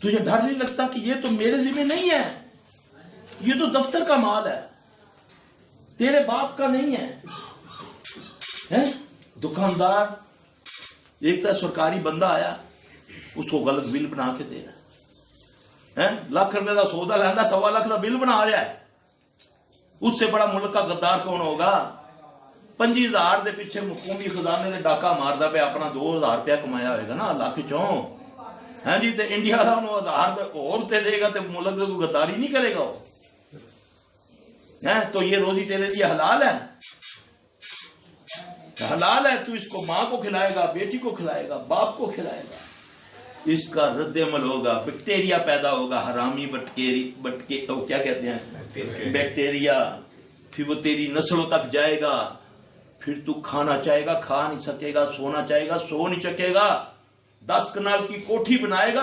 तुझे डर नहीं लगता कि ये तो मेरे जिम्मे नहीं है, ये तो दफ्तर का माल है, तेरे बाप का नहीं है? दुकानदार एक था सरकारी बंदा आया, उसको गलत बिल बना के दे रहा है, लाख रुपए का सौदा लेंदा, 1.25 लाख का बिल बना रहा है। उससे बड़ा मुल्क का गद्दार कौन होगा? 25,000 के पिछे हुकूमी खजाने से डाका मारदा पे अपना 2,000 रुपया कमाया होगा ना लाख चों, है जी। तो इंडिया का 1,000 और ते देगा तो मुल्क को गद्दारी नहीं करेगा वो, है? तो ये रोजी तेरे लिए हलाल है? हलाल है, तू इसको माँ को खिलाएगा, बेटी को खिलाएगा, बाप को खिलाएगा, इसका रद्द-ए-अमल होगा, बैक्टीरिया पैदा होगा, हरामी बटके वो क्या कहते हैं, बैक्टीरिया, फिर वो तेरी नस्लों तक जाएगा, फिर तू खाना चाहेगा खा नहीं सकेगा, सोना चाहेगा सो नहीं सकेगा, 10 कनाल की कोठी बनाएगा।